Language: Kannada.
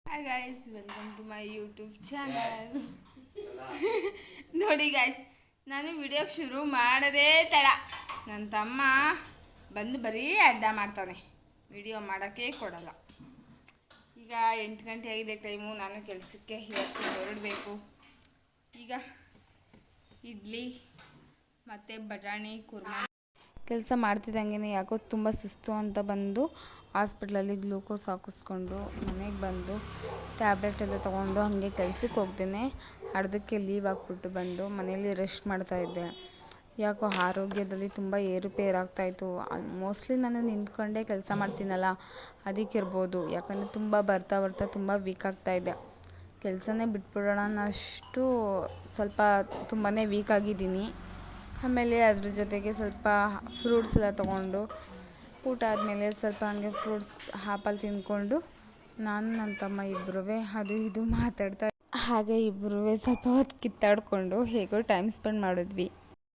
Hi guys, welcome to my YouTube channel. ನೋಡಿ ಗಾಯ್ಸ್, ನಾನು ವಿಡಿಯೋಗೆ ಶುರು ಮಾಡೋದೇ ತಡ. ನನ್ನ ತಮ್ಮ ಬಂದು ಬರೀ ಅಡ್ಡ ಮಾಡ್ತಾನೆ, ವಿಡಿಯೋ ಮಾಡೋಕ್ಕೆ ಕೊಡಲ್ಲ. ಈಗ 8 ಗಂಟೆ ಆಗಿದೆ ಟೈಮು. ನಾನು ಕೆಲಸಕ್ಕೆ ಹೊರಡಬೇಕು. ಈಗ ಇಡ್ಲಿ ಮತ್ತು ಬಟಾಣಿ ಕುರ್ಮಾ ಕೆಲಸ ಮಾಡ್ತಿದ್ದಂಗೆ ಯಾಕೋ ತುಂಬ ಸುಸ್ತು ಅಂತ ಬಂದು ಹಾಸ್ಪಿಟ್ಲಲ್ಲಿ ಗ್ಲೂಕೋಸ್ ಹಾಕಿಸ್ಕೊಂಡು ಮನೆಗೆ ಬಂದು ಟ್ಯಾಬ್ಲೆಟ್ ಎಲ್ಲ ತೊಗೊಂಡು ಹಾಗೆ ಕೆಲ್ಸಕ್ಕೆ ಹೋಗ್ತೇನೆ. ಅರ್ಧಕ್ಕೆ ಲೀವ್ ಹಾಕ್ಬಿಟ್ಟು ಬಂದು ಮನೇಲಿ ರೆಸ್ಟ್ ಮಾಡ್ತಾಯಿದ್ದೆ. ಯಾಕೋ ಆರೋಗ್ಯದಲ್ಲಿ ತುಂಬ ಏರುಪೇರಾಗ್ತಾಯಿತ್ತು. ಮೋಸ್ಟ್ಲಿ ನಾನು ನಿಂತ್ಕೊಂಡೇ ಕೆಲಸ ಮಾಡ್ತೀನಲ್ಲ, ಅದಕ್ಕಿರ್ಬೋದು. ಯಾಕಂದರೆ ತುಂಬ ಬರ್ತಾ ತುಂಬ ವೀಕ್ ಆಗ್ತಾಯಿದ್ದೆ. ಕೆಲಸನೇ ಬಿಟ್ಬಿಡೋಣ ಅನ್ನೋಷ್ಟು ಸ್ವಲ್ಪ ತುಂಬಾ ವೀಕ್ ಆಗಿದ್ದೀನಿ. ಆಮೇಲೆ ಅದ್ರ ಜೊತೆಗೆ ಸ್ವಲ್ಪ ಫ್ರೂಟ್ಸ್ ಎಲ್ಲ ತೊಗೊಂಡು ಊಟ ಆದಮೇಲೆ ಸ್ವಲ್ಪ ಹಂಗೆ ಫ್ರೂಟ್ಸ್ ಆ್ಯಪಲ್ ತಿಂದ್ಕೊಂಡು ನಾನು ನನ್ನ ತಮ್ಮ ಇಬ್ಬರೂ ಅದು ಇದು ಮಾತಾಡ್ತಾ ಹಾಗೆ ಇಬ್ಬರೂ ಸ್ವಲ್ಪ ಹೊತ್ತು ಕಿತ್ತಾಡಿಕೊಂಡು ಹೇಗೋ ಟೈಮ್ ಸ್ಪೆಂಡ್ ಮಾಡಿದ್ವಿ.